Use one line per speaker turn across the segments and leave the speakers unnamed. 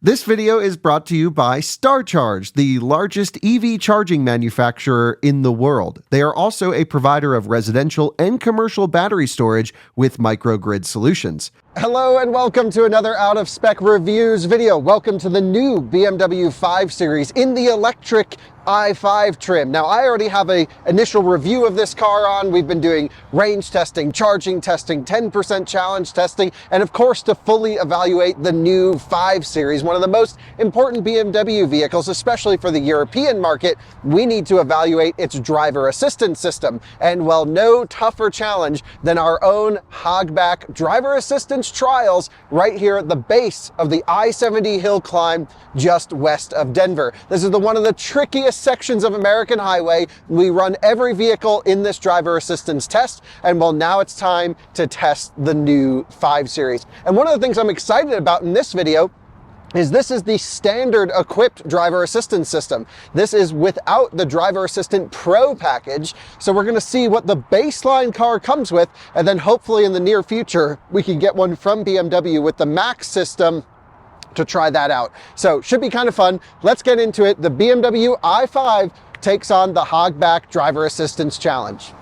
This video is brought to you by StarCharge, the largest EV charging manufacturer in the world. They are also a provider of residential and commercial battery storage with microgrid solutions. Hello and welcome to another Out of Spec Reviews video. Welcome to the new BMW 5 Series in the electric i5 trim. Now, I already have an initial review of this car on. We've been doing range testing, charging testing, 10% challenge testing, and of course to fully evaluate the new 5 Series, one of the most important BMW vehicles, especially for the European market. We need to evaluate its driver assistance system. And well, no tougher challenge than our own hogback driver assistance trials right here at the base of the I-70 hill climb just west of Denver. This is one of the trickiest sections of American highway. We run every vehicle in this driver assistance test, and well, now it's time to test the new 5 Series. And one of the things I'm excited about in this video is this is the standard equipped driver assistance system. This is without the driver assistant pro package. So we're gonna see what the baseline car comes with, and then hopefully in the near future, we can get one from BMW with the Max system to try that out. So should be kind of fun. Let's get into it. The BMW i5 takes on the hogback driver assistance challenge.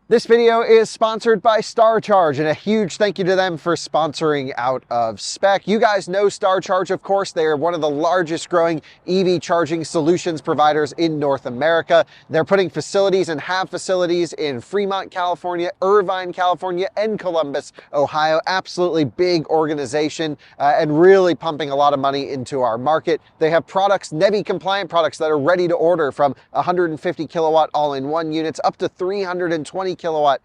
This video is sponsored by StarCharge, and a huge thank you to them for sponsoring Out of Spec. You guys know StarCharge, of course. They are one of the largest growing EV charging solutions providers in North America. They're putting facilities and have facilities in Fremont, California, Irvine, California, and Columbus, Ohio. Absolutely big organization and really pumping a lot of money into our market. They have products, NEVI compliant products that are ready to order, from 150 kilowatt all-in-one units up to 320 kilowatt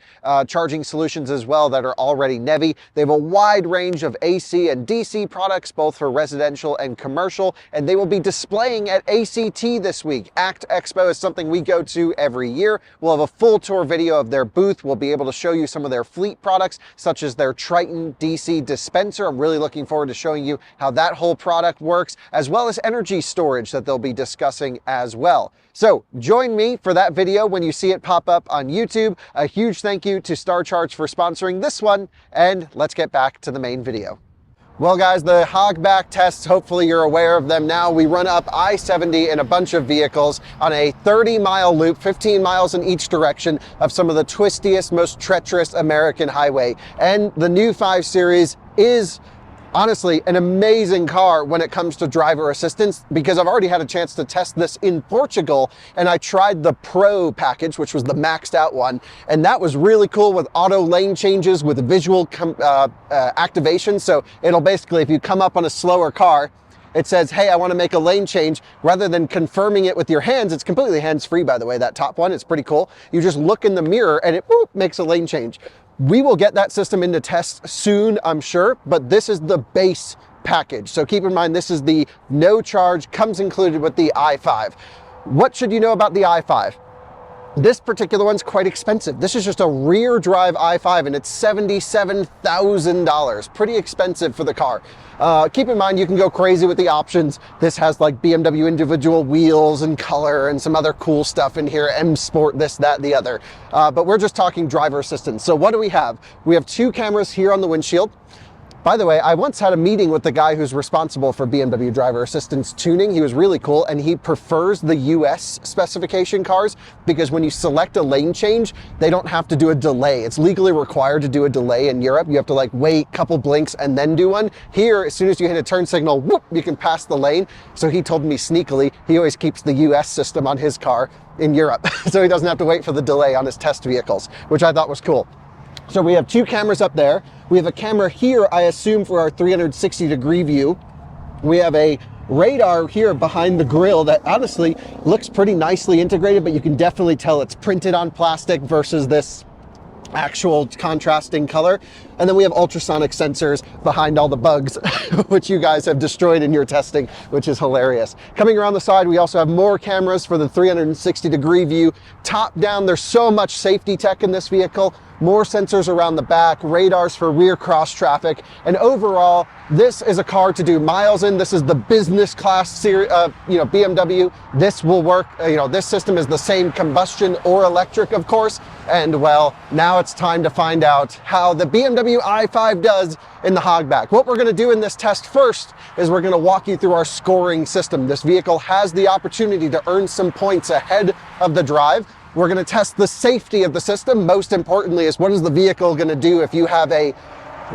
charging solutions as well that are already NEVI. They have a wide range of AC and DC products, both for residential and commercial, and they will be displaying at ACT this week. ACT Expo is something we go to every year. We'll have a full tour video of their booth. We'll be able to show you some of their fleet products, such as their Triton DC dispenser. I'm really looking forward to showing you how that whole product works, as well as energy storage that they'll be discussing as well. So join me for that video when you see it pop up on YouTube. A huge thank you to StarCharge for sponsoring this one, and let's get back to the main video. Well guys, the hogback tests, hopefully you're aware of them now. We run up I-70 in a bunch of vehicles on a 30-mile loop, 15 miles in each direction, of some of the twistiest, most treacherous American highway. And the new 5 Series is honestly an amazing car when it comes to driver assistance, because I've already had a chance to test this in Portugal, and I tried the Pro package, which was the maxed out one, and that was really cool with auto lane changes with visual activation. So it'll basically, if you come up on a slower car, it says, hey, I want to make a lane change. Rather than confirming it with your hands, it's completely hands-free, by the way, that top one. It's pretty cool. You just look in the mirror and it makes a lane change. We will get that system into test soon, I'm sure, but this is the base package. So keep in mind, this is the no charge, comes included with the i5. What should you know about the i5? This particular one's quite expensive. This is just a rear drive i5 and it's $77,000. Pretty expensive for the car. Keep in mind, you can go crazy with the options. This has like BMW individual wheels and color and some other cool stuff in here, M Sport, this, that, the other. But we're just talking driver assistance. So what do we have? We have 2 cameras here on the windshield. By the way, I once had a meeting with the guy who's responsible for BMW driver assistance tuning. He was really cool, and he prefers the US specification cars because when you select a lane change, they don't have to do a delay. It's legally required to do a delay in Europe. You have to like wait, couple blinks, and then do one. Here, as soon as you hit a turn signal, whoop, you can pass the lane. So he told me sneakily, he always keeps the US system on his car in Europe, so he doesn't have to wait for the delay on his test vehicles, which I thought was cool. So we have 2 cameras up there. We have a camera here, I assume, for our 360-degree view. We have a radar here behind the grille that honestly looks pretty nicely integrated, but you can definitely tell it's printed on plastic versus this actual contrasting color. And then we have ultrasonic sensors behind all the bugs, which you guys have destroyed in your testing, which is hilarious. Coming around the side, we also have more cameras for the 360-degree view. Top down, there's so much safety tech in this vehicle. More sensors around the back, radars for rear cross traffic, and overall, this is a car to do miles in. This is the business class series, BMW. This will work. This system is the same combustion or electric, of course. And well, now it's time to find out how the BMW BMW i5 does in the hogback. What we're gonna do in this test first is we're gonna walk you through our scoring system. This vehicle has the opportunity to earn some points ahead of the drive. We're gonna test the safety of the system. Most importantly is what is the vehicle gonna do if you have a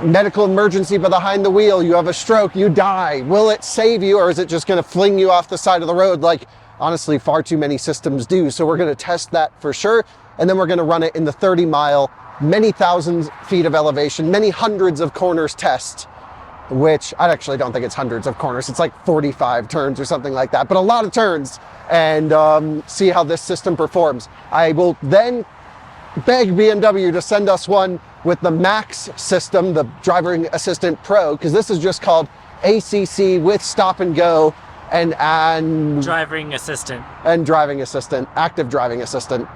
medical emergency behind the wheel, you have a stroke, you die. Will it save you, or is it just gonna fling you off the side of the road like honestly far too many systems do? So we're gonna test that for sure. And then we're gonna run it in the 30 mile, many thousands feet of elevation, many hundreds of corners test, which I actually don't think it's hundreds of corners. It's like 45 turns or something like that, but a lot of turns, and see how this system performs. I will then beg BMW to send us one with the Max system, the Driving Assistant Pro, because this is just called ACC with stop and go and
driving assistant
and driving assistant, active driving assistant.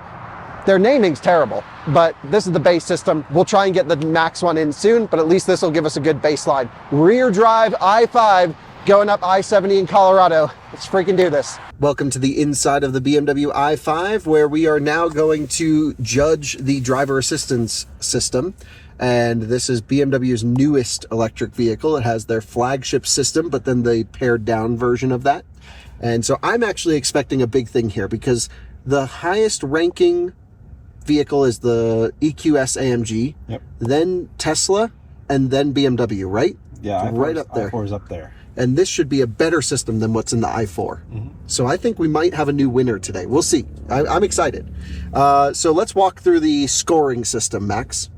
Their naming's terrible, but this is the base system. We'll try and get the Max one in soon, but at least this will give us a good baseline. Rear drive i5 going up I-70 in Colorado. Let's freaking do this. Welcome to the inside of the BMW i5, where we are now going to judge the driver assistance system. And this is BMW's newest electric vehicle. It has their flagship system, but then the pared down version of that. And so I'm actually expecting a big thing here, because the highest ranking vehicle is the EQS AMG,
yep,
then Tesla, and then BMW, right?
Yeah,
right up there.
i4 is up there.
And this should be a better system than what's in the i4.
Mm-hmm.
So I think we might have a new winner today. We'll see. I'm excited. So let's walk through the scoring system, Max.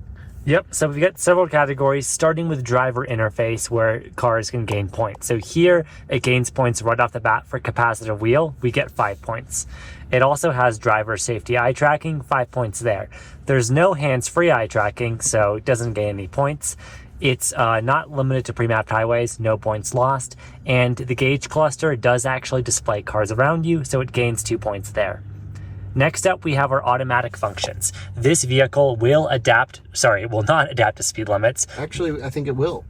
Yep, so we've got several categories, starting with driver interface, where cars can gain points. So here, it gains points right off the bat for capacitive wheel. We get 5 points. It also has driver safety eye tracking, 5 points there. There's no hands-free eye tracking, so it doesn't gain any points. It's not limited to pre-mapped highways, no points lost. And the gauge cluster does actually display cars around you, so it gains 2 points there. Next up, we have our automatic functions. This vehicle will not adapt to speed limits.
Actually, I think it will.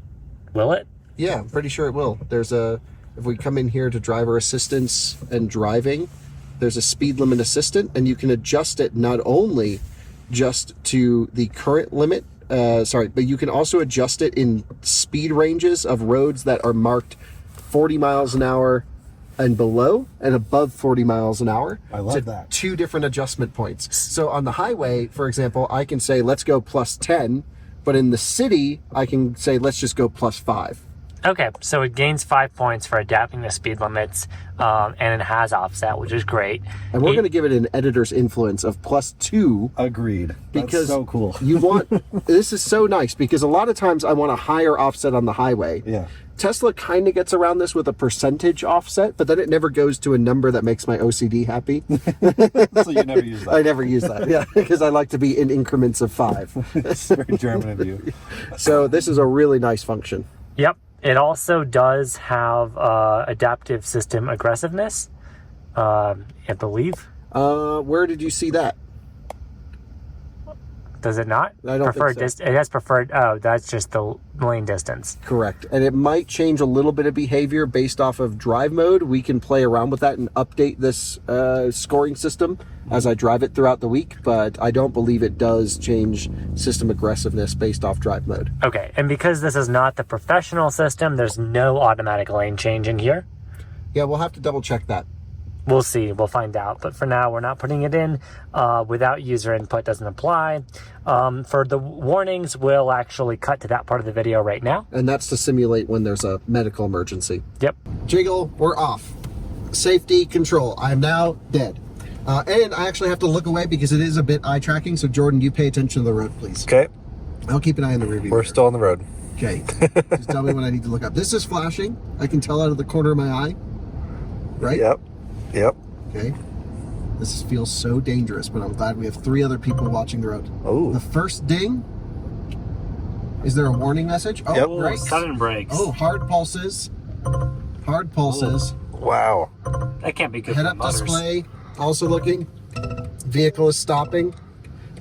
Will it?
Yeah, I'm pretty sure it will. If we come in here to driver assistance and driving, there's a speed limit assistant, and you can adjust it not only just to the current limit, but you can also adjust it in speed ranges of roads that are marked 40 miles an hour and below, and above 40 miles an hour.
I love that.
2 different adjustment points. So on the highway, for example, I can say, let's go plus 10, but in the city, I can say, let's just go plus 5.
Okay, so it gains 5 points for adapting to speed limits, and it has offset, which is great.
And we're going to give it an editor's influence of plus 2.
Agreed.
Because
that's so cool.
This is so nice, because a lot of times I want a higher offset on the highway.
Yeah.
Tesla kind of gets around this with a percentage offset, but then it never goes to a number that makes my OCD happy.
So you never use that.
I never use that, yeah, because I like to be in increments of 5.
It's very German of you.
So this is a really nice function.
Yep. It also does have adaptive system aggressiveness, I believe.
Where did you see that?
Does it not?
I don't think so.
It has preferred. Oh, that's just the lane distance.
Correct. And it might change a little bit of behavior based off of drive mode. We can play around with that and update this scoring system as I drive it throughout the week, but I don't believe it does change system aggressiveness based off drive mode.
Okay, and because this is not the professional system, there's no automatic lane change in here.
Yeah, we'll have to double check that.
We'll see. We'll find out. But for now, we're not putting it in. Without user input doesn't apply. For the warnings, we'll actually cut to that part of the video right now.
And that's to simulate when there's a medical emergency.
Yep.
Jiggle, we're off. Safety control. I am now dead. And I actually have to look away because it is a bit eye tracking. So Jordan, you pay attention to the road, please.
Okay.
I'll keep an eye on the rear view.
We're still on the road.
Okay. Just tell me when I need to look up. This is flashing. I can tell out of the corner of my eye. Right?
Yep. Yep.
Okay. This feels so dangerous, but I'm glad we have 3 other people watching the road.
Oh.
The first ding. Is there a warning message? Oh,
yep.
brakes.
Sudden brakes.
Oh, hard pulses. Hard pulses.
Oh. Wow.
That can't be good
Head
for
up
motors.
display. Also looking. Vehicle is stopping.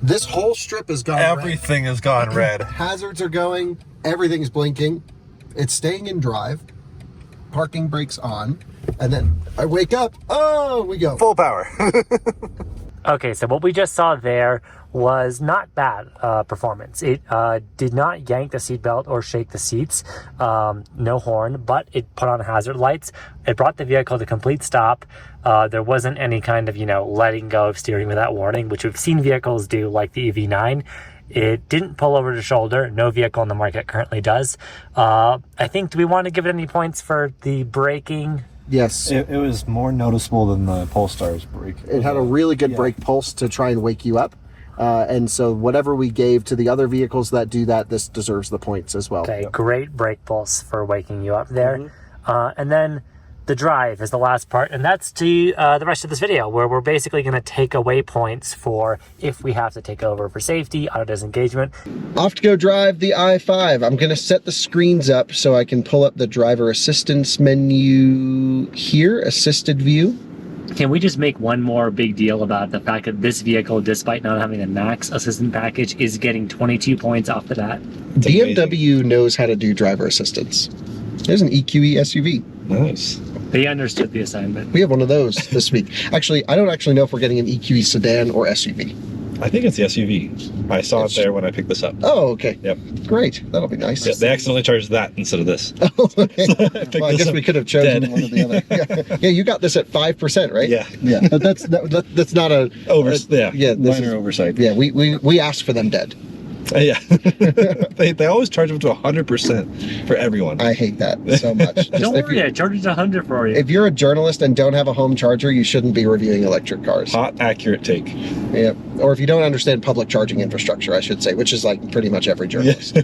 This whole strip has gone
Everything has gone red.
Hazards are going. Everything's blinking. It's staying in drive. Parking brakes on. And then I wake up. Oh, we go.
Full power.
Okay, so what we just saw there was not bad performance. It did not yank the seatbelt or shake the seats, no horn, but it put on hazard lights. It brought the vehicle to complete stop. There wasn't any kind of, letting go of steering without warning, which we've seen vehicles do, like the EV9. It didn't pull over the shoulder. No vehicle in the market currently does. I think, do we want to give it any points for the braking?
Yes.
It was more noticeable than the Polestar's brake.
It had a really good brake pulse to try and wake you up. And so whatever we gave to the other vehicles that do that, this deserves the points as well.
Okay, great brake pulse for waking you up there. And then the drive is the last part, and that's to the rest of this video, where we're basically going to take away points for if we have to take over for safety, auto disengagement.
Off to go drive the i5. I'm going to set the screens up so I can pull up the driver assistance menu here, assisted view.
Can we just make one more big deal about the fact that this vehicle, despite not having the max assistant package, is getting 22 points off the bat?
BMW knows how to do driver assistance. There's an EQE SUV.
Nice.
They understood the assignment.
We have one of those this week. Actually, I don't actually know if we're getting an EQE sedan or SUV.
I think it's the SUV. I saw it there when I picked this up.
Oh, okay.
Yep.
Great. That'll be nice.
Yeah, they accidentally charged that instead of this.
Oh, okay.
I
Well, I guess we could have chosen one or the other. Yeah, you got this at 5%, right?
Yeah.
Yeah. But that's not a
Yeah,
this
minor
is,
oversight.
Yeah, we asked for them dead.
Yeah. they always charge them to 100% for everyone.
I hate that so much.
Don't worry, I charged it 100 for you.
If you're a journalist and don't have a home charger, you shouldn't be reviewing electric cars.
Hot, accurate take.
Yeah. Or if you don't understand public charging infrastructure, I should say, which is like pretty much every journalist.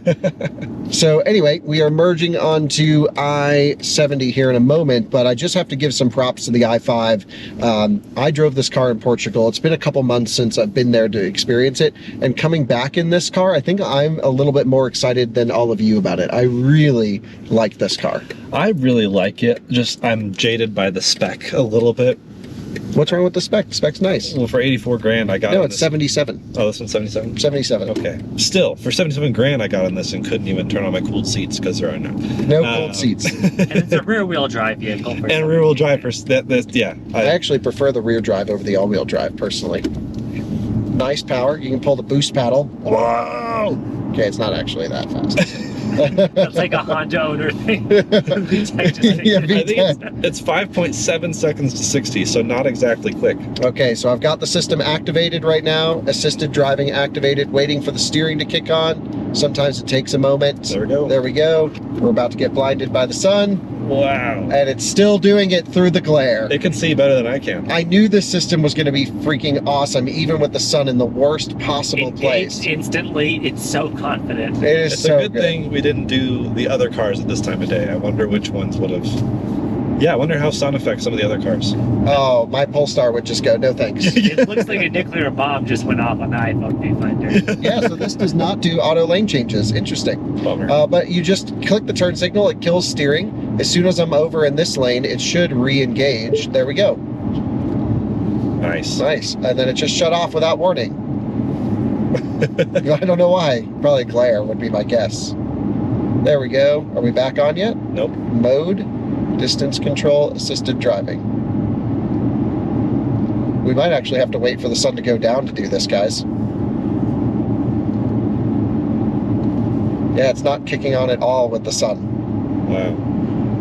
So anyway, we are merging onto I-70 here in a moment, but I just have to give some props to the i5. I drove this car in Portugal. It's been a couple months since I've been there to experience it. And coming back in this car, I think I'm a little bit more excited than all of you about it. I really like this car.
I really like it. Just I'm jaded by the spec a little bit.
What's wrong with the spec? The spec's nice.
Well, for 84 grand, I got.
No, it's 77.
Oh, this one's 77.
77.
Okay. Still, for 77 grand, I got on this and couldn't even turn on my cooled seats because there are none.
No cold seats.
And it's a rear-wheel drive vehicle.
And rear-wheel drive. Yeah.
I actually prefer the rear drive over the all-wheel drive, personally. Nice power. You can pull the boost paddle. Whoa! Okay, it's not actually that fast.
That's like a Honda owner thing.
Yeah,
I think it's 5.7 seconds to 60, so not exactly quick.
Okay, so I've got the system activated right now, assisted driving activated, waiting for the steering to kick on. Sometimes it takes a moment.
There we go.
There we go. We're about to get blinded by the sun.
Wow.
And it's still doing it through the glare.
It can see better than I can.
I knew this system was going to be freaking awesome, even with the sun in the worst possible place.
Instantly, it's so confident.
It is
It's
so
a good thing we didn't do the other cars at this time of day. I wonder which ones would have. Yeah, I wonder how sound affects some of the other cars.
Oh, my Polestar would just go, no thanks.
It looks like a nuclear bomb just went off on the iPhone viewfinder.
Yeah, so this does not do auto lane changes. Interesting.
Bummer.
But you just click the turn signal, it kills steering. As soon as I'm over in this lane, it should re-engage. There we go.
Nice.
Nice. And then it just shut off without warning. I don't know why. Probably glare would be my guess. There we go. Are we back on yet?
Nope.
Mode, distance control, assisted driving. We might actually have to wait for the sun to go down to do this, guys. Yeah, it's not kicking on at all with the sun.
Wow.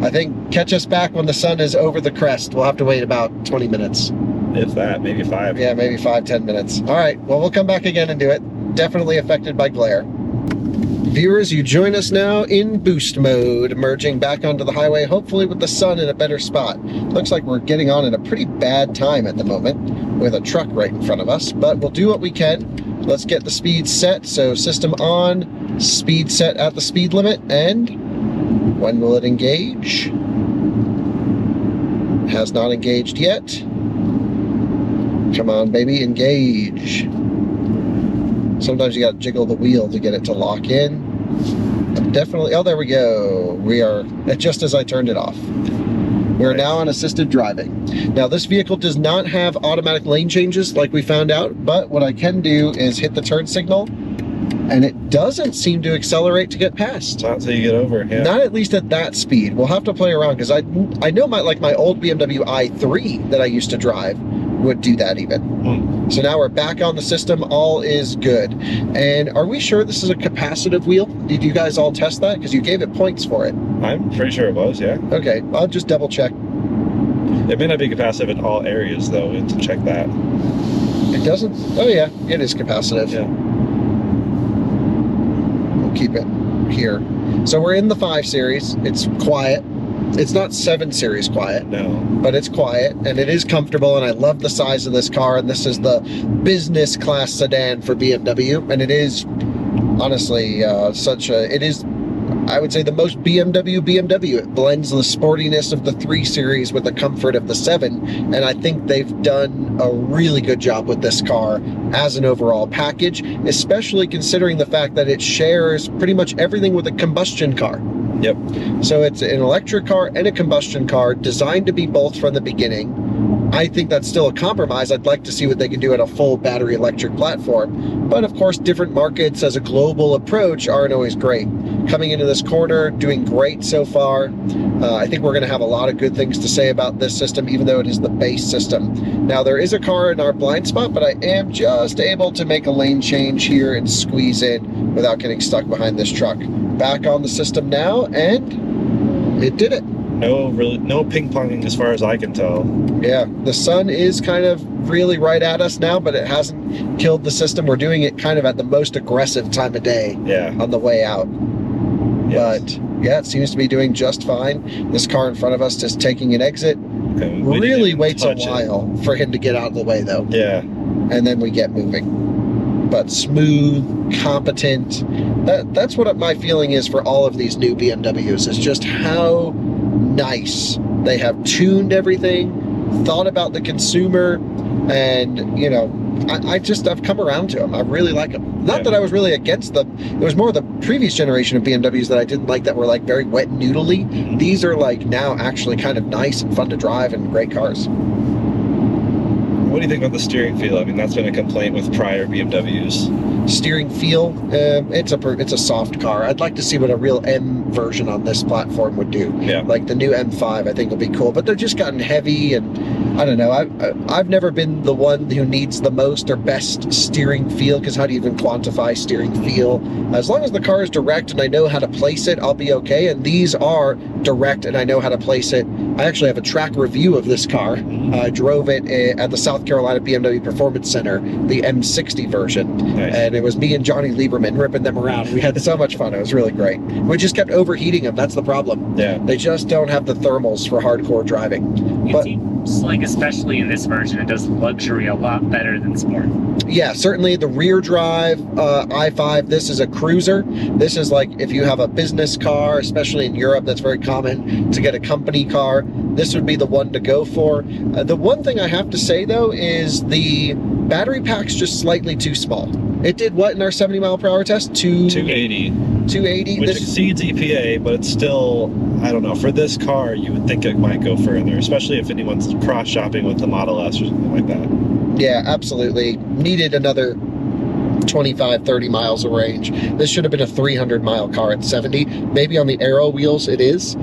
I think catch us back when the sun is over the crest. We'll have to wait about 20 minutes.
If that, maybe 5.
Yeah, maybe 5-10 minutes. All right, well, we'll come back again and do it. Definitely affected by glare. Viewers, you join us now in boost mode, merging back onto the highway, hopefully with the sun in a better spot. Looks like we're getting on at a pretty bad time at the moment with a truck right in front of us, but we'll do what we can. Let's get the speed set. So system on, speed set at the speed limit, and when will it engage? Has not engaged yet. Come on, baby, engage. Sometimes you gotta jiggle the wheel to get it to lock in. Definitely, oh, there we go. We are, just as I turned it off. We're now on assisted driving. Now, this vehicle does not have automatic lane changes like we found out, but what I can do is hit the turn signal, and it doesn't seem to accelerate to get past.
Not until you get over, yeah.
Not at least at that speed. We'll have to play around, because I know my old BMW i3 that I used to drive would do that even. So now we're back on the system, all is good. And are we sure this is a capacitive wheel? Did you guys all test that? Because you gave it points for it.
I'm pretty sure it was, yeah.
Okay, I'll just double check.
It may not be capacitive in all areas, though. We have to check that.
It doesn't? Oh yeah, it is capacitive.
Yeah.
We'll keep it here. So we're in the 5 Series. It's quiet. It's not 7 Series quiet.
No.
But it's quiet, and it is comfortable, and I love the size of this car, and this is the business class sedan for BMW, and it is honestly it is, I would say, the most BMW. It blends the sportiness of the 3 Series with the comfort of the 7, and I think they've done a really good job with this car as an overall package, especially considering the fact that it shares pretty much everything with a combustion car.
Yep.
So it's an electric car and a combustion car designed to be both from the beginning. I think that's still a compromise. I'd like to see what they can do at a full battery electric platform. But of course, different markets as a global approach aren't always great. Coming into this corner, doing great so far. I think we're going to have a lot of good things to say about this system, even though it is the base system. Now, there is a car in our blind spot, but I am just able to make a lane change here and squeeze in without getting stuck behind this truck. Back on the system now, and it did it.
No ping-ponging as far as I can tell.
Yeah, the sun is kind of really right at us now, but it hasn't killed the system. We're doing it kind of at the most aggressive time of day on the way out. Yes. But yeah, it seems to be doing just fine. This car in front of us is taking an exit. Okay, really waits a while for him to get out of the way, though. Yeah. And then we get moving. But smooth, competent. That's what my feeling is for all of these new BMWs, is just how nice they have tuned everything, thought about the consumer, and you know, I've come around to them. I really like them. Not that I was really against them. It was more the previous generation of BMWs that I didn't like, that were like very wet and noodly. These are like now actually kind of nice and fun to drive and great cars.
What do you think about the steering feel? I mean, that's been a complaint with prior BMWs.
Steering feel, it's a soft car. I'd like to see what a real M version on this platform would do. Yeah. Like the new M5, I think will be cool. But they've just gotten heavy, and I don't know. I've never been the one who needs the most or best steering feel, because how do you even quantify steering feel? As long as the car is direct and I know how to place it, I'll be okay. And these are direct and I know how to place it. I actually have a track review of this car. I drove it at the South Carolina BMW Performance Center, the M60 version. Nice. And it was me and Johnny Lieberman ripping them around. We had so much fun. It was really great. We just kept overheating them. That's the problem. Yeah. They just don't have the thermals for hardcore driving.
It seems like, especially in this version, it does luxury a lot better than sport.
Yeah, certainly the rear drive i5, this is a cruiser. This is like if you have a business car, especially in Europe, that's very common to get a company car. This would be the one to go for. The one thing I have to say, though, is the battery pack's just slightly too small. It did what in our 70 mile per hour test? 280. 280.
Which exceeds EPA, but it's still, I don't know, for this car, you would think it might go further, especially if anyone's cross-shopping with the Model S or something like that.
Yeah, absolutely. Needed another 25, 30 miles of range. This should have been a 300 mile car at 70. Maybe on the Aero wheels it is.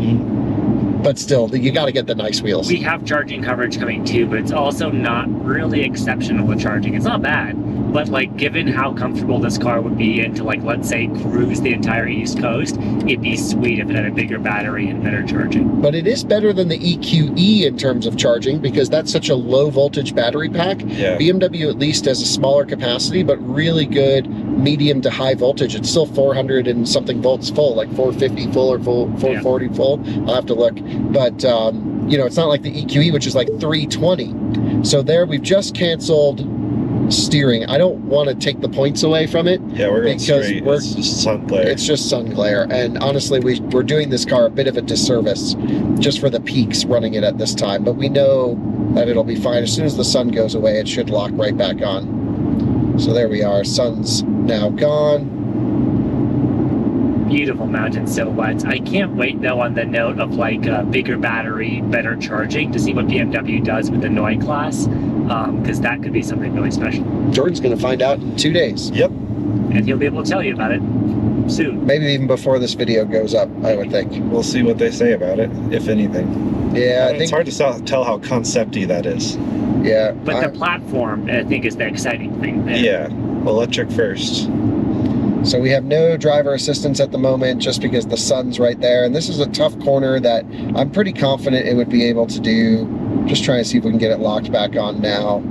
But still, you got to get the nice wheels.
We have charging coverage coming too, but it's also not really exceptional with charging. It's not bad, but like given how comfortable this car would be into, like, let's say cruise the entire East Coast, it'd be sweet if it had a bigger battery and better charging.
But it is better than the EQE in terms of charging, because that's such a low voltage battery pack. Yeah. BMW at least has a smaller capacity, but really good medium to high voltage. It's still 400 and something volts full, like 450 full or 440 full. I'll have to look. But, you know, it's not like the EQE, which is like 320. So there, we've just canceled steering. I don't want to take the points away from it.
Yeah, we're going straight. It's just sun glare.
It's just sun glare. And honestly, we're doing this car a bit of a disservice just for the peaks running it at this time. But we know that it'll be fine. As soon as the sun goes away, it should lock right back on. So there we are. Sun's now gone.
Beautiful mountain silhouettes. I can't wait, though, on the note of like bigger battery, better charging, to see what BMW does with the Neue class, because that could be something really special.
Jordan's going to find out in 2 days.
Yep.
And he'll be able to tell you about it soon.
Maybe even before this video goes up, I would think.
We'll see what they say about it, if anything.
Yeah, I think
it's hard to tell how concept-y that is.
Yeah.
But the platform, I think, is the exciting thing there.
Yeah, electric first.
So we have no driver assistance at the moment just because the sun's right there. And this is a tough corner that I'm pretty confident it would be able to do. Just trying to see if we can get it locked back on now.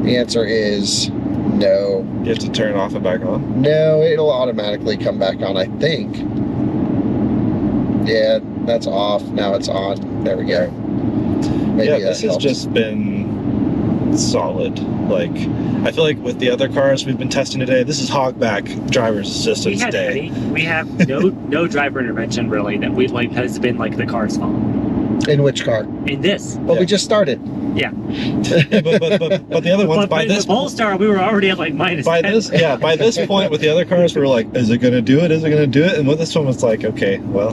The answer is no.
You have to turn it off and back on?
No, it'll automatically come back on, I think. Yeah, that's off. Now it's on. There we go. Maybe
yeah, this has just been solid. Like, I feel like with the other cars we've been testing today, this is hogback driver's assistance day.
We have no driver intervention really that we like has been like the car's fault.
In which car?
In this.
Well, we just started.
Yeah.
but the other ones, by this
the Polestar, we were already at like minus
by
10.
by this point with the other cars, we were like, is it gonna do it? Is it gonna do it? And with this one, it's like, okay, well,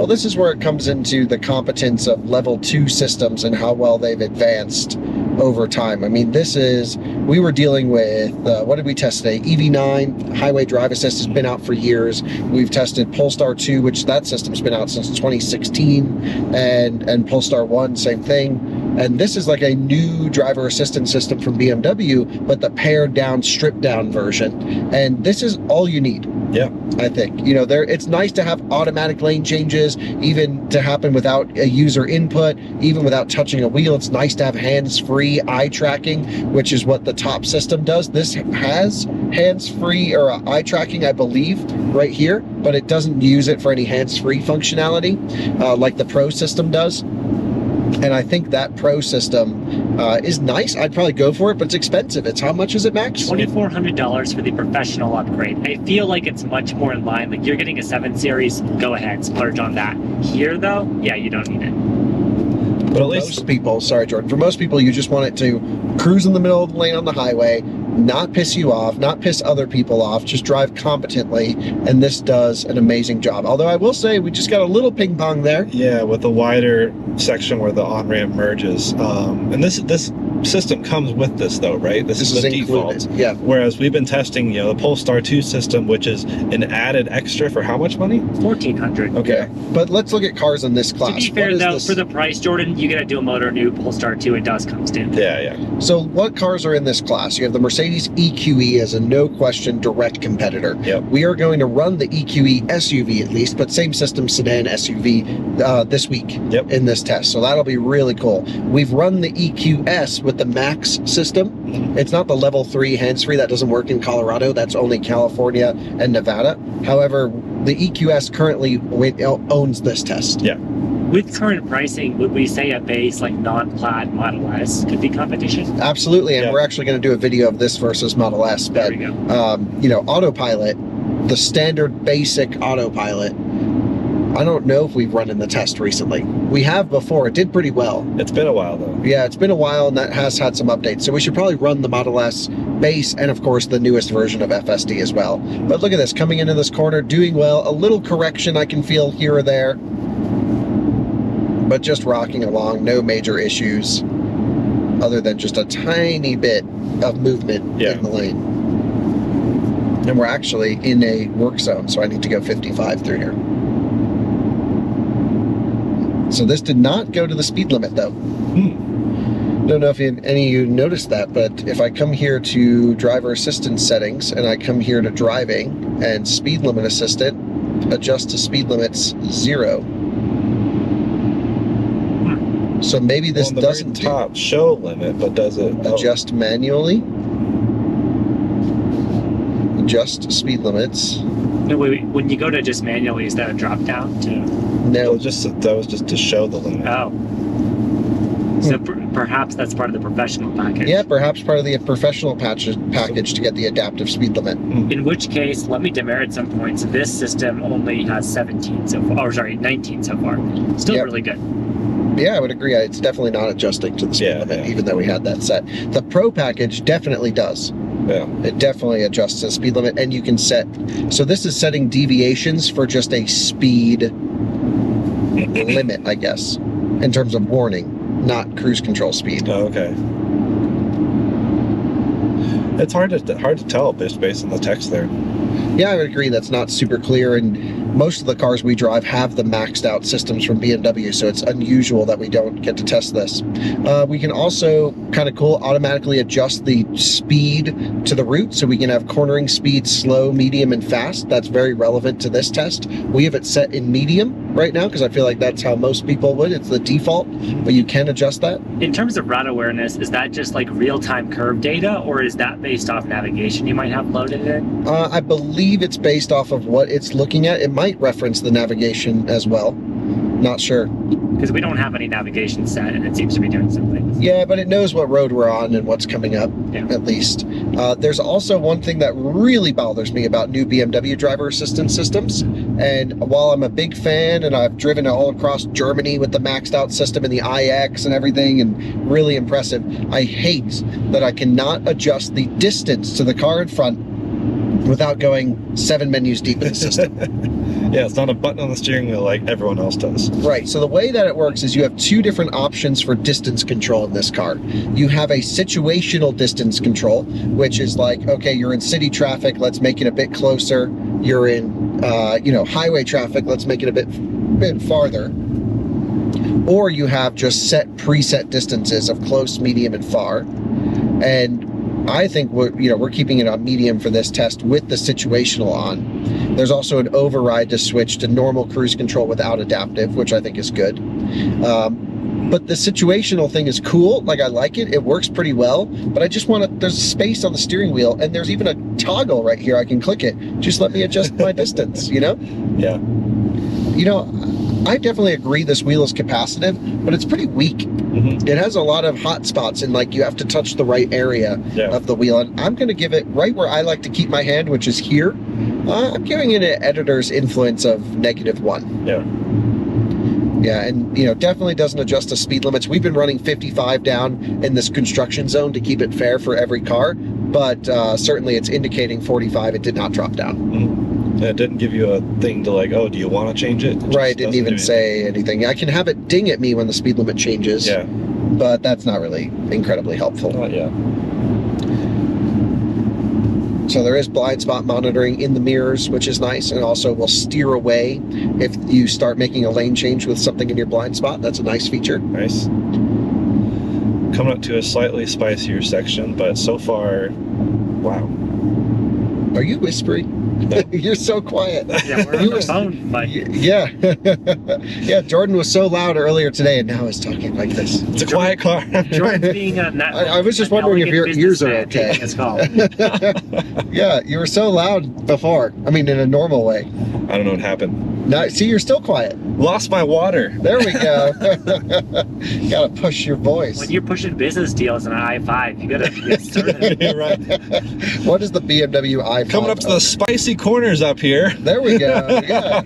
this is where it comes into the competence of level 2 systems and how well they've advanced over time. I mean, we were dealing with, what did we test today? EV9, highway drive assist has been out for years. We've tested Polestar 2, which that system's been out since 2016, and Polestar 1, same thing. And this is like a new driver assistance system from BMW, but the pared down, stripped down version. And this is all you need.
yeah.
I think, it's nice to have automatic lane changes, even to happen without a user input, even without touching a wheel. It's nice to have hands-free eye tracking, which is what the top system does. This has hands-free or eye tracking, I believe, right here, but it doesn't use it for any hands-free functionality like the Pro system does. And I think that Pro system is nice. I'd probably go for it, but it's expensive. How much is it, Max?
$2,400 for the professional upgrade. I feel like it's much more in line. Like, you're getting a 7 Series, go ahead, splurge on that. Here, though, yeah, you don't need it.
But at least
most people, sorry, Jordan, for most people, you just want it to cruise in the middle of the lane on the highway, not piss you off, not piss other people off, just drive competently, and this does an amazing job. Although I will say, we just got a little ping pong there.
yeah, with the wider section where the on-ramp merges. And this system comes with this though, right? This is the
included.
default.
Yeah.
Whereas we've been testing, the Polestar 2 system, which is an added extra for how much money?
$1,400.
Okay.
But let's look at cars in this class.
To be fair, though, for the price, Jordan, you get a dual motor new Polestar 2, it does come standard.
Yeah.
So what cars are in this class? You have the Mercedes EQE as a no-question direct competitor.
Yep.
We are going to run the EQE SUV at least, but same system sedan SUV this week in this test. So that'll be really cool. We've run the EQS with the Max system. It's not the level 3 hands-free. That doesn't work in Colorado. That's only California and Nevada. However, the EQS currently owns this test.
Yeah.
With current pricing, would we say a base like non-plaid Model S could be competition?
Absolutely, and
Yeah.
we're actually going to do a video of this versus Model S.
There
But
we go.
autopilot, the standard basic autopilot, I don't know if we've run in the test recently. We have before. It did pretty well.
It's been a while though.
Yeah, it's been a while, and that has had some updates. So we should probably run the Model S base and, of course, the newest version of FSD as well. But look at this, coming into this corner, doing well. A little correction I can feel here or there, but just rocking along, no major issues, other than just a tiny bit of movement in the lane. And we're actually in a work zone, so I need to go 55 through here. So this did not go to the speed limit, though. Don't know if any of you noticed that, but if I come here to driver assistance settings and I come here to driving and speed limit assistant, adjust to speed limits 0. So maybe this doesn't
the very top show limit, but does it
adjust manually? Adjust speed limits.
No, wait, when you go to just manually, is that a drop down to?
No,
that was just to show the limit.
Oh. So perhaps that's part of the professional package.
Yeah, perhaps part of the professional package to get the adaptive speed limit.
In which case, let me demerit some points. This system only has 19 so far. Still really good.
Yeah, I would agree. It's definitely not adjusting to the speed limit, even though we had that set. The Pro package definitely does.
Yeah.
It definitely adjusts the speed limit, and you can set. So this is setting deviations for just a speed limit, I guess, in terms of warning, not cruise control speed.
Oh, okay. It's hard to tell based on the text there.
Yeah, I would agree that's not super clear, and most of the cars we drive have the maxed out systems from BMW, so it's unusual that we don't get to test this. We can also, kind of cool, automatically adjust the speed to the route, so we can have cornering speed, slow, medium, and fast. That's very relevant to this test. We have it set in medium right now, because I feel like that's how most people would. It's the default, but you can adjust that.
In terms of route awareness, is that just like real-time curve data, or is that based off navigation you might have loaded in?
I believe it's based off of what it's looking at. It might reference the navigation as well. Not sure.
Because we don't have any navigation set, and it seems to be doing some things.
Yeah, but it knows what road we're on and what's coming up, at least. There's also one thing that really bothers me about new BMW driver assistance systems. And while I'm a big fan, and I've driven all across Germany with the maxed out system and the iX and everything, and really impressive, I hate that I cannot adjust the distance to the car in front without going 7 menus deep in the system.
Yeah, it's not a button on the steering wheel like everyone else does.
Right, so the way that it works is you have 2 different options for distance control in this car. You have a situational distance control, which is like, okay, you're in city traffic, let's make it a bit closer. You're in, highway traffic, let's make it a bit farther. Or you have just set preset distances of close, medium, and far. And I think we're keeping it on medium for this test with the situational on. There's also an override to switch to normal cruise control without adaptive, which I think is good. But the situational thing is cool. Like, I like it. It works pretty well. But I just there's space on the steering wheel, and there's even a toggle right here. I can click it. Just let me adjust my distance, you know?
Yeah.
You know, I definitely agree this wheel is capacitive, but it's pretty weak. Mm-hmm. It has a lot of hot spots, and like you have to touch the right area of the wheel. And I'm going to give it right where I like to keep my hand, which is here. I'm giving it an editor's influence of -1.
Yeah.
Yeah, and definitely doesn't adjust to speed limits. We've been running 55 down in this construction zone to keep it fair for every car, but certainly it's indicating 45. It did not drop down.
Mm-hmm. It didn't give you a thing to like, oh, do you want to change it?
Right, didn't even say anything. I can have it ding at me when the speed limit changes.
Yeah.
But that's not really incredibly helpful.
Yeah.
So there is blind spot monitoring in the mirrors, which is nice, and also will steer away if you start making a lane change with something in your blind spot. That's a nice feature.
Nice. Coming up to a slightly spicier section, but so far, wow.
Are you whispering? No. You're so quiet.
Yeah, we're on the phone, Mike.
Yeah. Yeah, Jordan was so loud earlier today, and now he's talking like this.
It's a quiet car.
Jordan's being
I was just wondering if your ears are okay. Yeah, you were so loud before. I mean, in a normal way.
I don't know what happened.
Now, see, you're still quiet.
Lost my water.
There we go. Gotta push your voice.
When you're pushing business deals in an i5, you gotta get started.
You're right.
What is the BMW i5?
Coming up to the spicy corners up here.
There we go. Yeah.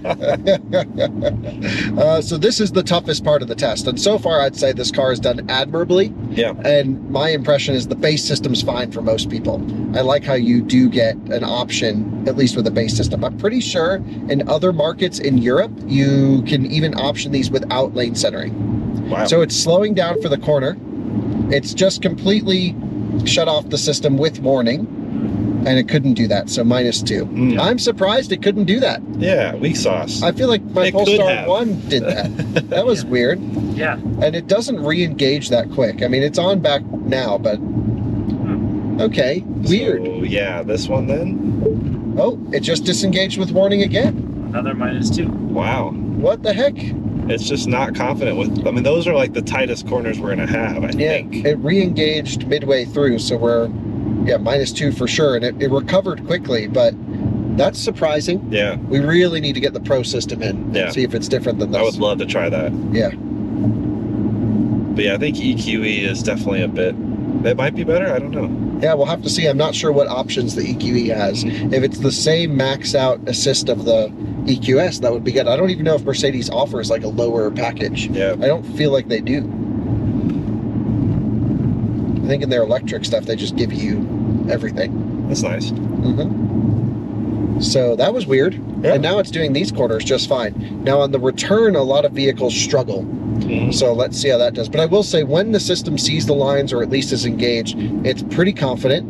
So this is the toughest part of the test, and so far I'd say this car is done admirably.
Yeah.
And my impression is the base system's fine for most people. I like how you do get an option, at least with the base system. I'm pretty sure in other markets in Europe, you can even option these without lane centering.
Wow.
So it's slowing down for the corner. It's just completely shut off the system with warning, and it couldn't do that, so -2.
Mm.
I'm surprised it couldn't do that.
Yeah, weak sauce.
I feel like my Polestar 1 did that. That was weird.
Yeah.
And it doesn't re-engage that quick. I mean, it's on back now, but okay, weird.
So, yeah, this one then?
Oh, it just disengaged with warning again.
Another -2.
Wow.
What the heck?
It's just not confident with, I mean, those are like the tightest corners we're gonna have, I think.
It re-engaged midway through, so we're, -2 for sure, and it recovered quickly, but that's surprising.
Yeah.
We really need to get the Pro system in and see if it's different than this.
I would love to try that.
Yeah.
But yeah, I think EQE is definitely a bit, it might be better, I don't know.
Yeah, we'll have to see. I'm not sure what options the EQE has. If it's the same max out assist of the EQS, that would be good. I don't even know if Mercedes offers like a lower package.
Yeah.
I don't feel like they do. I think in their electric stuff, they just give you everything.
That's nice.
Mm-hmm. So that was weird.
Yeah.
And now it's doing these corners just fine. Now on the return, a lot of vehicles struggle.
Mm-hmm.
So let's see how that does. But I will say, when the system sees the lines, or at least is engaged, it's pretty confident.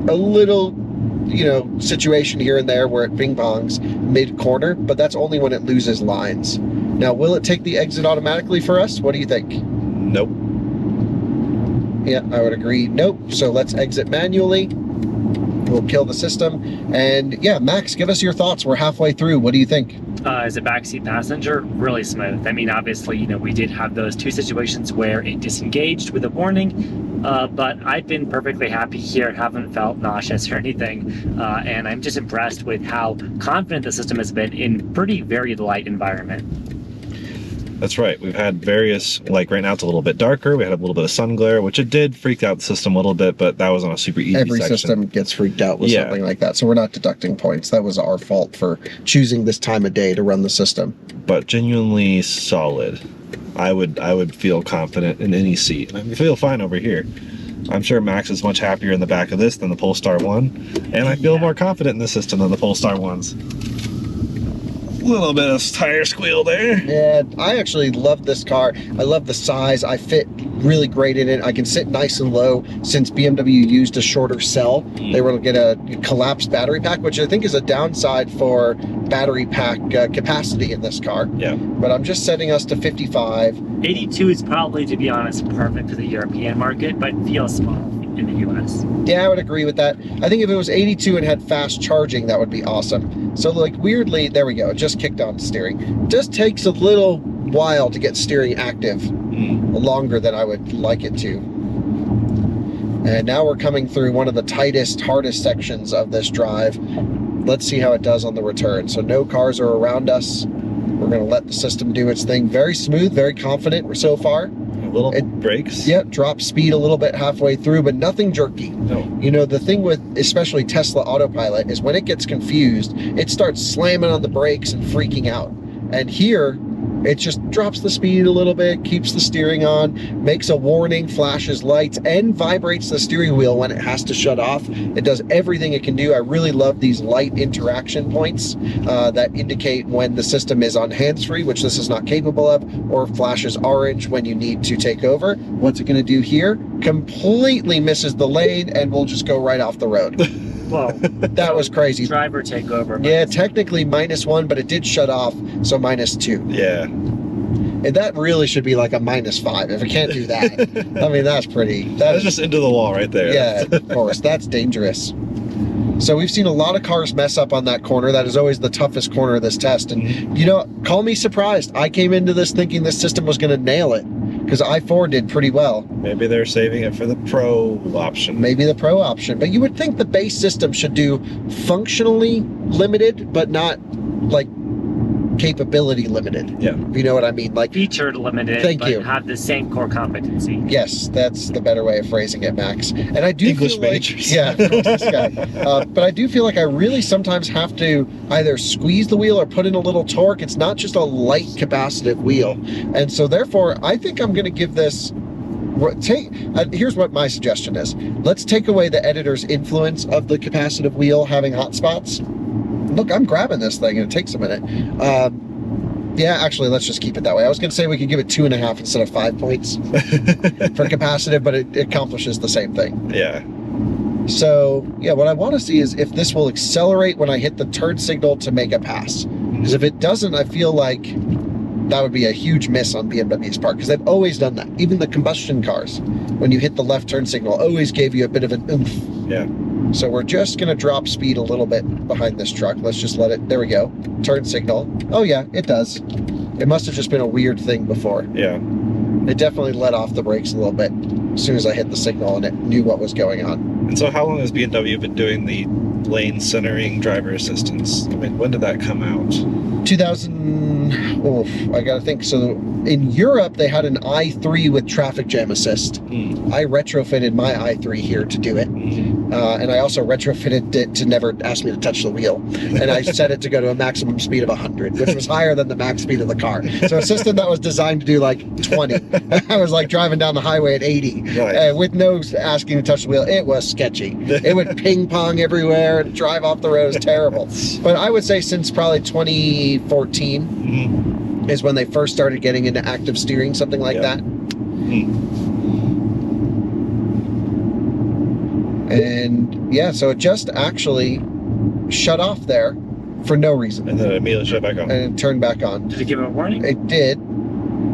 A little situation here and there where it ping pongs mid-corner, but that's only when it loses lines. Now, will it take the exit automatically for us? What do you think?
Nope.
Yeah, I would agree. Nope. So let's exit manually. We'll kill the system. And yeah, Max, give us your thoughts. We're halfway through. What do you think?
As a backseat passenger, really smooth. I mean, obviously, we did have those two situations where it disengaged with a warning, but I've been perfectly happy here, haven't felt nauseous or anything, and I'm just impressed with how confident the system has been in pretty very light environment.
That's right. We've had various, like right now it's a little bit darker. We had a little bit of sun glare, which it did freak out the system a little bit, but that was on a super easy
Every
section.
system gets freaked out with something like that, so we're not deducting points. That was our fault for choosing this time of day to run the system.
But genuinely solid. I would feel confident in any seat. I feel fine over here. I'm sure Max is much happier in the back of this than the Polestar 1, and I feel more confident in this system than the Polestar 1's. Little bit of tire squeal there.
Yeah, I actually love this car. I love the size. I fit really great in it. I can sit nice and low since BMW used a shorter cell. They were going to get a collapsed battery pack, which I think is a downside for battery pack capacity in this car.
Yeah.
But I'm just setting us to 55.
82 is probably, to be honest, perfect for the European market, but feels small in the US.
Yeah, I would agree with that. I think if it was 82 and had fast charging, that would be awesome. So like weirdly, there we go. It just kicked on steering. It just takes a little while to get steering active, longer than I would like it to. And now we're coming through one of the tightest, hardest sections of this drive. Let's see how it does on the return. So no cars are around us. We're going to let the system do its thing. Very smooth, very confident so far.
Little brakes.
Yep, drop speed a little bit halfway through, but nothing jerky.
No.
The thing with especially Tesla Autopilot is when it gets confused, it starts slamming on the brakes and freaking out. And here, it just drops the speed a little bit, keeps the steering on, makes a warning, flashes lights, and vibrates the steering wheel when it has to shut off. It does everything it can do. I really love these light interaction points that indicate when the system is on hands-free, which this is not capable of, or flashes orange when you need to take over. What's it going to do here? Completely misses the lane and will just go right off the road.
Whoa.
That was crazy.
Driver takeover.
Yeah, technically -1, but it did shut off, so -2.
Yeah.
And that really should be like a -5 if it can't do that. I mean, that's pretty.
That's just into the wall right there.
Yeah, of course. That's dangerous. So we've seen a lot of cars mess up on that corner. That is always the toughest corner of this test. And, call me surprised. I came into this thinking this system was going to nail it because i4 did pretty well.
Maybe they're saving it for the Pro option.
Maybe the Pro option. But you would think the base system should do functionally limited, but not like capability limited.
Yeah.
If you know what I mean? Like
featured limited,
Thank you.
have the same core competency.
Yes, that's the better way of phrasing it, Max. And I do
English
feel like,
majors.
yeah, of course, this guy. But I do feel like I really sometimes have to either squeeze the wheel or put in a little torque. It's not just a light capacitive wheel. And so therefore, I think I'm going to give this, here's what my suggestion is. Let's take away the editor's influence of the capacitive wheel having hot spots. Look, I'm grabbing this thing and it takes a minute. Yeah, actually, let's just keep it that way. I was going to say we could give it 2.5 instead of 5 points for capacitive, but it accomplishes the same thing.
Yeah.
So, yeah, what I want to see is if this will accelerate when I hit the turn signal to make a pass. Because if it doesn't, I feel like that would be a huge miss on BMW's part, because they've always done that. Even the combustion cars, when you hit the left turn signal, always gave you a bit of an oomph.
Yeah.
So we're just going to drop speed a little bit behind this truck. Let's just let it, there we go. Turn signal. Oh yeah, it does. It must have just been a weird thing before.
Yeah.
It definitely let off the brakes a little bit as soon as I hit the signal and it knew what was going on.
And so how long has BMW been doing the lane centering driver assistance? I mean, when did that come out?
2000, I gotta think. So in Europe, they had an i3 with traffic jam assist. I retrofitted my i3 here to do it. And I also retrofitted it to never ask me to touch the wheel. And I set it to go to a maximum speed of 100, which was higher than the max speed of the car. So a system that was designed to do like 20. I was like driving down the highway at 80 with no asking to touch the wheel. It was sketchy. It would ping pong everywhere and drive off the road. It was terrible. But I would say since probably 2014 is when they first started getting into active steering, something like that. And yeah, so it just actually shut off there for no reason.
And then it immediately shut back on.
And it turned back on.
Did it give it a warning?
It did.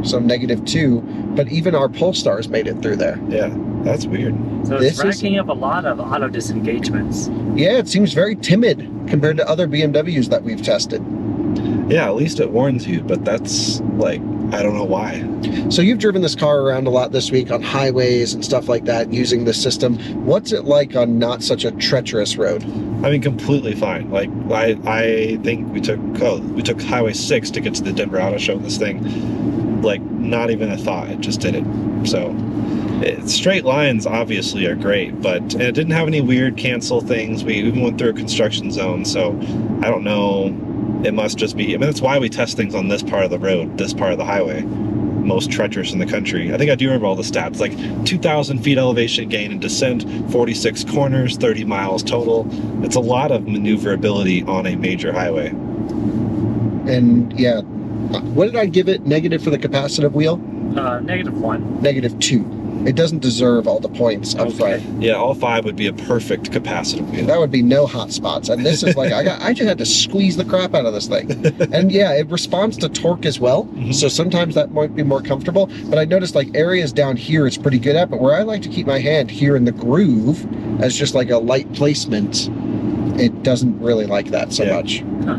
So -2, but even our Polestars made it through there.
Yeah, that's weird.
So it's racking up a lot of auto disengagements.
Yeah, it seems very timid compared to other BMWs that we've tested.
Yeah, at least it warns you, but that's like, I don't know why.
So you've driven this car around a lot this week on highways and stuff like that using the system. What's it like on not such a treacherous road?
I mean, completely fine. Like, I think we took Highway 6 to get to the Denver Auto Show. This thing, like, not even a thought. It just did it. So, straight lines obviously are great, but and it didn't have any weird cancel things. We even went through a construction zone, so I don't know. It must just be, I mean, that's why we test things on this part of the road, this part of the highway. Most treacherous in the country. I think I do remember all the stats, like 2,000 feet elevation gain and descent, 46 corners, 30 miles total. It's a lot of maneuverability on a major highway.
And yeah, what did I give it negative for the capacitive wheel?
-1.
-2. It doesn't deserve all the points up front.
Yeah, all 5 would be a perfect capacitive wheel.
That would be no hot spots. And this is like, I just had to squeeze the crap out of this thing. And yeah, it responds to torque as well. So sometimes that might be more comfortable. But I noticed like areas down here it's pretty good at, but where I like to keep my hand here in the groove as just like a light placement, it doesn't really like that so much.
Huh.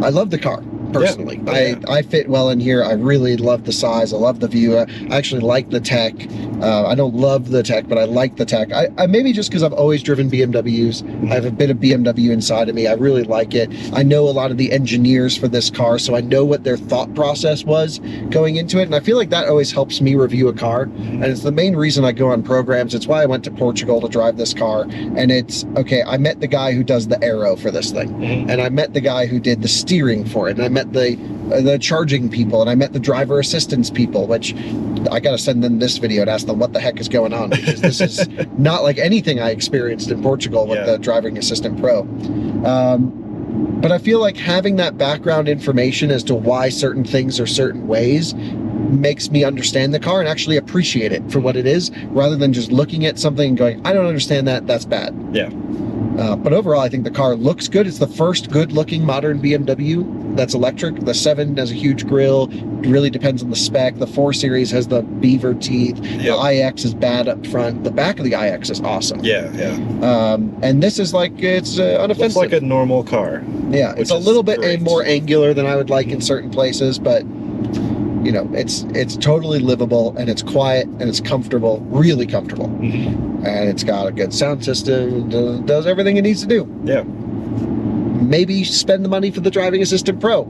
I love the car. Personally,
Yeah.
I fit well in here. I really love the size. I love the view. I actually like the tech. I don't love the tech, but I like the tech. I maybe just because I've always driven BMWs. I have a bit of BMW inside of me. I really like it. I know a lot of the engineers for this car, so I know what their thought process was going into it. And I feel like that always helps me review a car. And it's the main reason I go on programs. It's why I went to Portugal to drive this car. And it's, okay, I met the guy who does the aero for this thing. And I met the guy who did the steering for it. And I met the charging people, and I met the driver assistance people, which I got to send them this video and ask them what the heck is going on, because this is not like anything I experienced in Portugal with the Driving Assistant Pro. But I feel like having that background information as to why certain things are certain ways makes me understand the car and actually appreciate it for what it is, rather than just looking at something and going, I don't understand that, that's bad.
Yeah.
But overall, I think the car looks good. It's the first good-looking modern BMW that's electric. The 7 has a huge grille. It really depends on the spec. The 4 Series has the beaver teeth. The iX is bad up front. The back of the iX is awesome.
Yeah.
And this is like, it's unoffensive.
It's like a normal car.
Yeah, it's a little bit more angular than I would like in certain places, but you know, it's totally livable, and it's quiet, and it's comfortable, really comfortable. And it's got a good sound system, does everything it needs to do.
Yeah.
Maybe spend the money for the Driving Assistant Pro.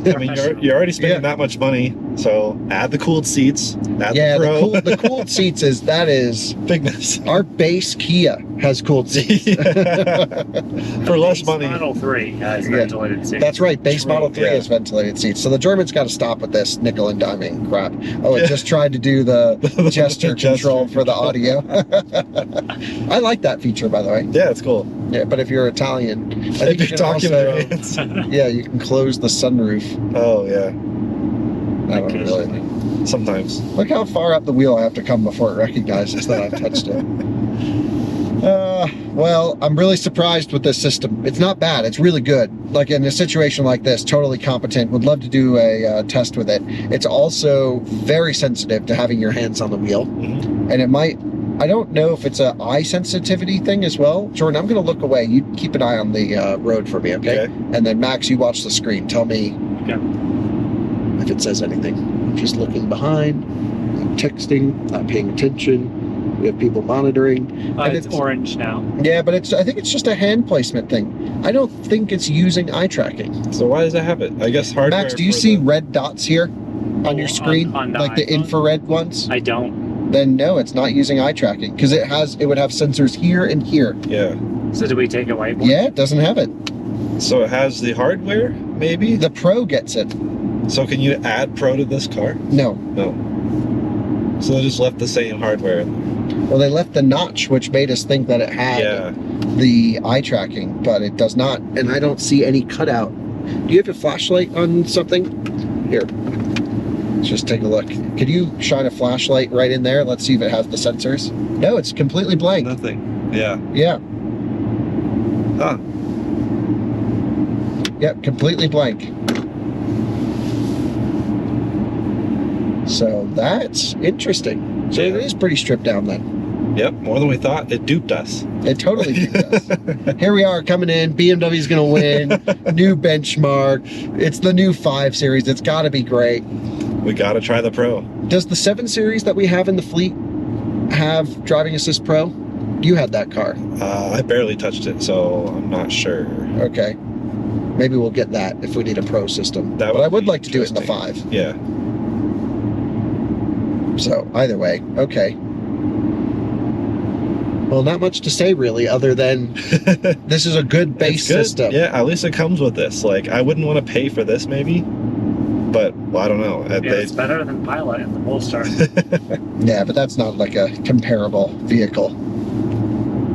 I mean, you're already spending that much money, so add the cooled seats, add the Pro.
the cooled seats is
bigness.
Our base Kia has cooled seats.
For less money.
Model 3 has ventilated seats.
That's right, base Model 3 has ventilated seats. So the Germans got to stop with this nickel and diming crap. Oh, it just tried to do the gesture control for the audio. I like that feature, by the way.
Yeah, it's cool.
Yeah, but if you're Italian, I think you can also, yeah, you can close the sunroof.
Oh, yeah.
I don't really.
Sometimes.
Look how far up the wheel I have to come before it recognizes that I've touched it. Well, I'm really surprised with this system. It's not bad. It's really good. Like in a situation like this, totally competent. Would love to do a test with it. It's also very sensitive to having your hands on the wheel. And it might, I don't know if it's an eye sensitivity thing as well. Jordan, I'm going to look away. You keep an eye on the road for me, okay? And then Max, you watch the screen. Tell me if it says anything. I'm just looking behind. I'm texting, not paying attention. We have people monitoring.
And it's orange now.
Yeah, but I think it's just a hand placement thing. I don't think it's using eye tracking.
So why does it have it? I guess hardware.
Max, do you see red dots here on your screen?
On
like the infrared ones?
I don't.
Then no, it's not using eye tracking, because it would have sensors here and here.
Yeah.
So do we take it away?
Yeah, it doesn't have it.
So it has the hardware, maybe?
The Pro gets it.
So can you add Pro to this car?
No.
No. So they just left the same hardware in there.
Well, they left the notch, which made us think that it had the eye tracking, but it does not, and I don't see any cutout. Do you have a flashlight on something? Here. Let's just take a look. Could you shine a flashlight right in there? Let's see if it has the sensors. No, it's completely blank.
Nothing. Yeah.
Yeah.
Huh.
Yep, completely blank. So that's interesting. So it is pretty stripped down then.
Yep, more than we thought. It duped us.
It totally duped us. Here we are coming in. BMW's going to win. New benchmark. It's the new 5 Series. It's got to be great.
We got to try the Pro.
Does the 7 Series that we have in the fleet have Driving Assist Pro? You had that car.
I barely touched it, so I'm not sure.
Okay. Maybe we'll get that if we need a Pro system.
That
but I would
be
like to do it in the 5.
Yeah.
So either way, okay. Well, not much to say really, other than this is a good base system.
Yeah, at least it comes with this. Like, I wouldn't want to pay for this maybe, but well, I don't know.
Yeah, it's better than Pilot and the Polestar.
Yeah, but that's not like a comparable vehicle.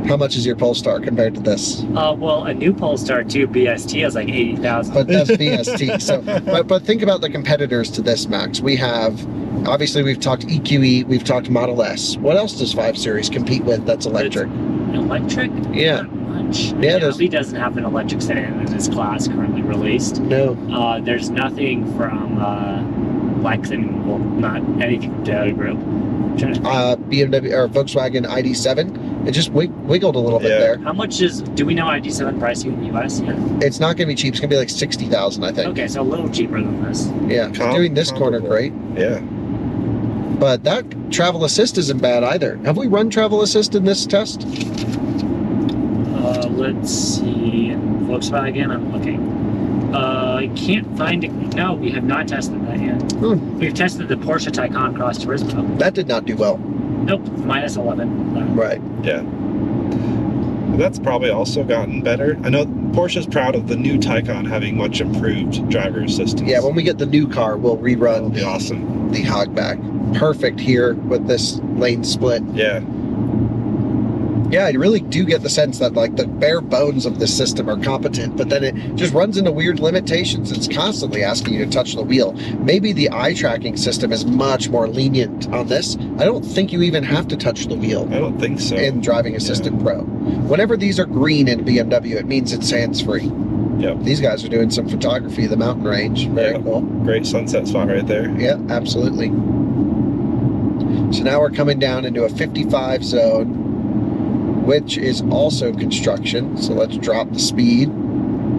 How much is your Polestar compared to this?
Well, a new Polestar 2 BST is like 80,000.
But that's BST. So, but think about the competitors to this, Max. We have, obviously, we've talked EQE, we've talked Model S. What else does 5 Series compete with that's electric?
Electric?
Yeah.
Not much.
Yeah,
BMW doesn't have an electric sedan in this class currently released.
No.
There's nothing from Lexus, well, not anything from Toyota Group.
BMW or Volkswagen ID7. It just wiggled a little bit there.
How much do we know ID7 pricing in the US yet?
It's not going to be cheap. It's going to be like 60,000, I think.
Okay, so a little cheaper than this.
Yeah, doing this corner great.
Yeah.
But that travel assist isn't bad either. Have we run travel assist in this test?
Let's see. Volkswagen, I'm looking. I can't find it. No, we have not tested that yet. We've tested the Porsche Taycan Cross Turismo.
That did not do well.
Nope, minus 11.
Right.
Yeah. That's probably also gotten better. I know Porsche's proud of the new Taycan having much improved driver assistance.
Yeah, when we get the new car, we'll rerun
That'll be awesome.
the hogback. Perfect here with this lane split.
Yeah.
Yeah, I really do get the sense that like the bare bones of this system are competent, but then it just runs into weird limitations. It's constantly asking you to touch the wheel. Maybe the eye tracking system is much more lenient on this. I don't think you even have to touch the wheel.
I don't think so.
In Driving Assistant Pro. Whenever these are green in BMW, it means it's hands-free.
Yep.
These guys are doing some photography of the mountain range. Very cool.
Great sunset spot right there.
Yeah, absolutely. So now we're coming down into a 55 zone, which is also construction. So let's drop the speed.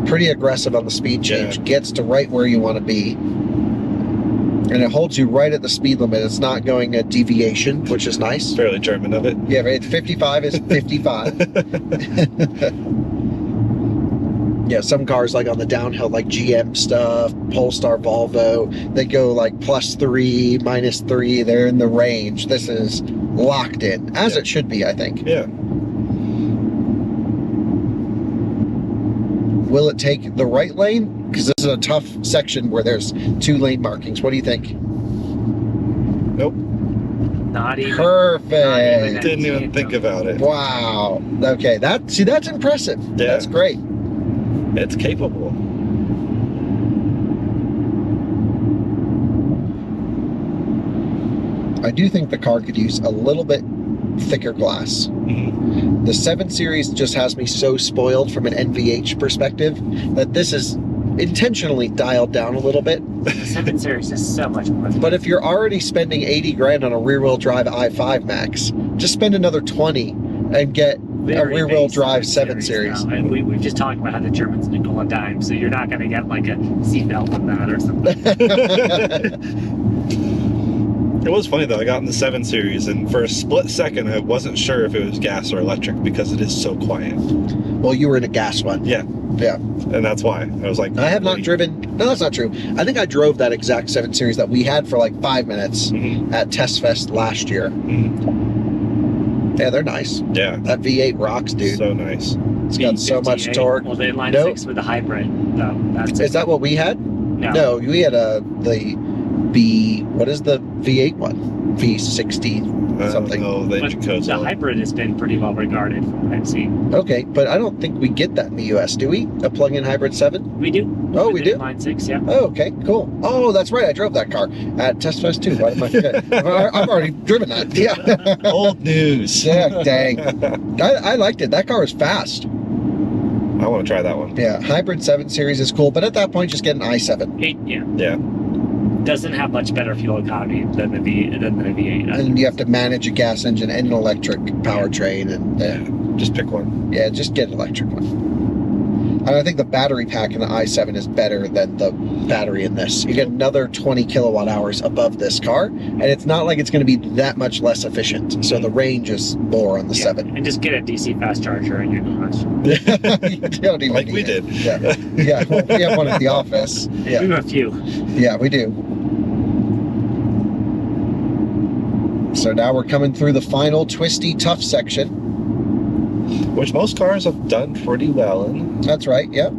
Pretty aggressive on the speed change.
Yeah.
Gets to right where you want to be. And it holds you right at the speed limit. It's not going a deviation, which is nice.
Fairly German of it.
Yeah, right. 55 is 55. Yeah, some cars like on the downhill, like GM stuff, Polestar, Volvo, they go like +3, -3. They're in the range. This is locked in, as it should be, I think.
Yeah.
Will it take the right lane? Because this is a tough section where there's 2 lane markings. What do you think?
Nope.
Not even.
Perfect.
Didn't even think about it.
Wow. Okay, that's impressive.
Yeah.
That's great.
It's capable.
I do think the car could use a little bit thicker glass.
Mm-hmm.
The 7 Series just has me so spoiled from an NVH perspective that this is intentionally dialed down a little bit.
The 7 Series is so much more.
But if you're already spending 80 grand on a rear-wheel drive i5 Max, just spend another 20 and get a rear-wheel drive 7 Series.
Now. And we've just talked about how the Germans nickel and dime, so you're not going to get like a seatbelt on that or something.
It was funny though, I got in the 7 Series and for a split second I wasn't sure if it was gas or electric because it is so quiet.
Well, you were in a gas one.
Yeah.
Yeah.
And that's why. I was like,
I have not driven, no, that's not true. I think I drove that exact 7 Series that we had for like 5 minutes at Test Fest last year. Yeah, they're nice.
Yeah.
That V8 rocks, dude.
So nice.
It's got so much torque.
Well, they line
Nope.
6 with the hybrid. No, that's
Is that what we had?
No.
No, we had the what is the V8 one? V60 something.
Oh, the
But
engine code's
the
on.
hybrid has been pretty well regarded from what I've seen.
Okay, but I don't think we get that in the US, do we? A plug-in hybrid 7?
We do.
Oh,
With
we
the
do?
Line 6, yeah.
Oh, okay, cool. Oh, that's right. I drove that car at Test Fest 2. Why did I forget? I've already driven that. Yeah.
Old news.
Yeah, dang. I liked it. That car was fast.
I want to try that one.
Yeah, hybrid 7 Series is cool, but at that point, just get an i7.
Yeah.
Yeah.
Doesn't have much better fuel economy than the V8.
And you have to manage a gas engine and an electric powertrain, and
Just pick one.
yeah, just get an electric one. And I think the battery pack in the i7 is better than the battery in this. You get another 20 kilowatt hours above this car, and it's not like it's going to be that much less efficient. So the range is more on the 7.
And just get a DC fast charger and you're done.
You don't even
Like
need
we
it.
did.
Yeah, yeah. Well, we have one at the office.
We
Yeah,
have a few.
yeah, we do. So now we're coming through the final twisty, tough section.
Which most cars have done pretty well in.
That's right, yep.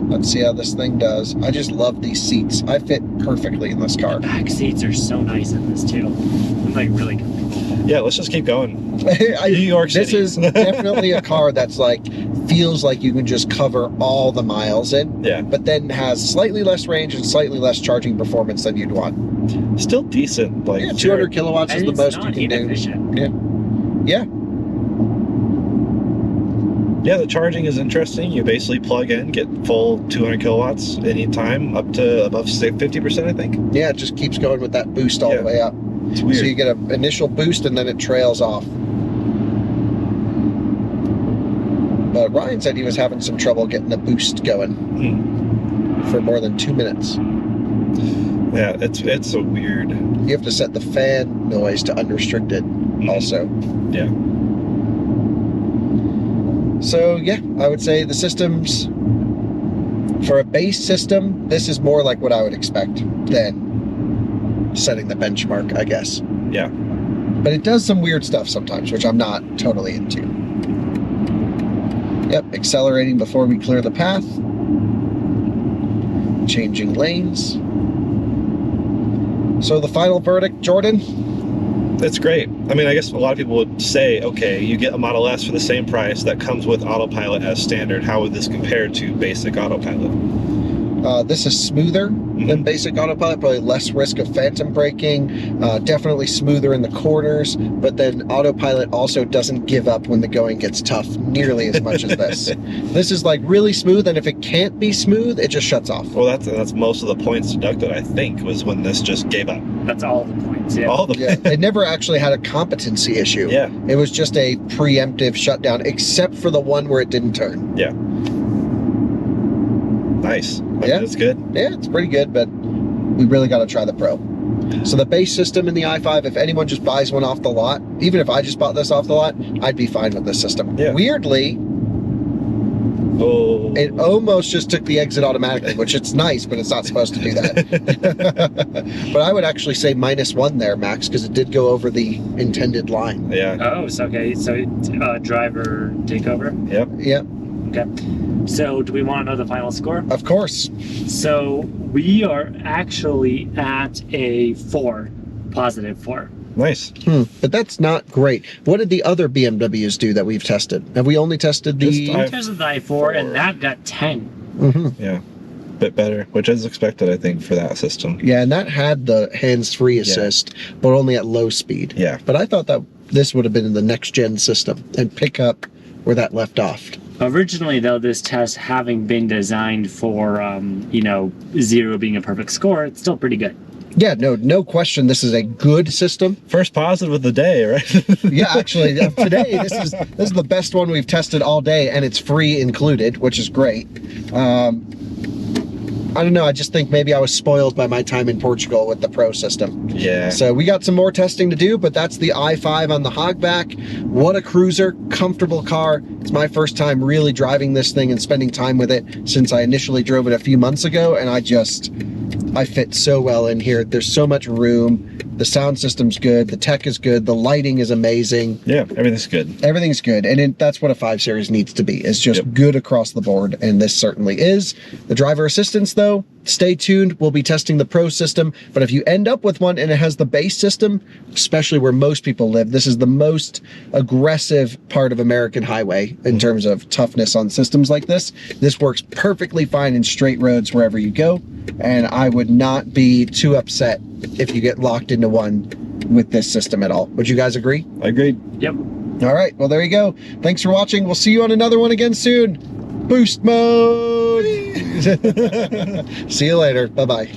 Let's see how this thing does. I just love these seats. I fit perfectly in this car.
Back seats are so nice in this too. I'm like really comfortable.
Yeah, let's just keep going.
New
New York
This
City.
is definitely a car that's like, feels like you can just cover all the miles in,
Yeah.
but then has slightly less range and slightly less charging performance than you'd want.
Still decent. Like
Yeah, 200 kilowatts is
And
the
it's
most you
not
can do.
inefficient.
Yeah,
Yeah, the charging is interesting. You basically plug in, get full 200 kilowatts anytime, up to above 50%, I think.
yeah, it just keeps going with that boost all
Yeah.
the way up.
It's weird.
So you get an initial boost and then it trails off. But Ryan said he was having some trouble getting the boost going for more than 2 minutes.
Yeah, it's a weird.
You have to set the fan noise to unrestricted also.
Yeah.
So yeah, I would say the systems, for a base system, this is more like what I would expect than setting the benchmark, I guess.
Yeah.
But it does some weird stuff sometimes, which I'm not totally into. Yep, accelerating before we clear the path. Changing lanes. So the final verdict, Jordan?
It's great. I mean, I guess a lot of people would say, okay, you get a Model S for the same price that comes with autopilot as standard. How would this compare to basic autopilot?
This is smoother than basic autopilot, probably less risk of phantom braking, definitely smoother in the corners, but then autopilot also doesn't give up when the going gets tough nearly as much as this. This is like really smooth, and if it can't be smooth, it just shuts off.
Well, that's most of the points deducted, I think, was when this just gave up.
That's all the points. Yeah.
All the
Yeah, it never actually had a competency issue.
Yeah.
It was just a preemptive shutdown, except for the one where it didn't turn.
Yeah. Nice.
Yeah.
That's good.
Yeah, it's pretty good, but we really got to try the Pro. So the base system in the i5, if anyone just buys one off the lot, even if I just bought this off the lot, I'd be fine with this system.
Yeah.
Weirdly,
Oh.
it almost just took the exit automatically, which it's nice, but it's not supposed to do that. But I would actually say -1 there, Max, because it did go over the intended line.
Yeah.
Oh, so okay. So driver takeover.
Yep.
Yeah,
Okay. So do we want to know the final score?
of course.
So we are actually at a 4, positive 4.
Nice.
But that's not great. What did the other BMWs do that we've tested? Have we only tested the...
Just
We tested the i4 and that got 10.
Mhm.
Yeah. Bit better, which is expected, I think, for that system.
Yeah, and that had the hands-free assist, but only at low speed.
Yeah.
But I thought that this would have been in the next-gen system and pick up where that left off.
Originally, though, this test having been designed for, 0 being a perfect score, it's still pretty good.
Yeah, no question, this is a good system.
First positive of the day, right?
Yeah, actually, today this is the best one we've tested all day, and it's free included, which is great. I don't know, I just think maybe I was spoiled by my time in Portugal with the Pro system.
Yeah.
So we got some more testing to do, but that's the i5 on the hogback. What a cruiser, comfortable car. It's my first time really driving this thing and spending time with it since I initially drove it a few months ago, and I fit so well in here. There's so much room. The sound system's good. The tech is good. The lighting is amazing.
Yeah, everything's good.
Everything's good, and that's what a 5 Series needs to be. It's just good across the board, and this certainly is. The driver assistance, though, stay tuned. We'll be testing the Pro system, but if you end up with one and it has the base system, especially where most people live, this is the most aggressive part of American highway in terms of toughness on systems like this. This works perfectly fine in straight roads wherever you go, and I would not be too upset if you get locked into one with this system at all. Would you guys agree?
I agree.
Yep.
All right, well, there you go. Thanks for watching. We'll see you on another one again soon. Boost mode. See you later. Bye-bye.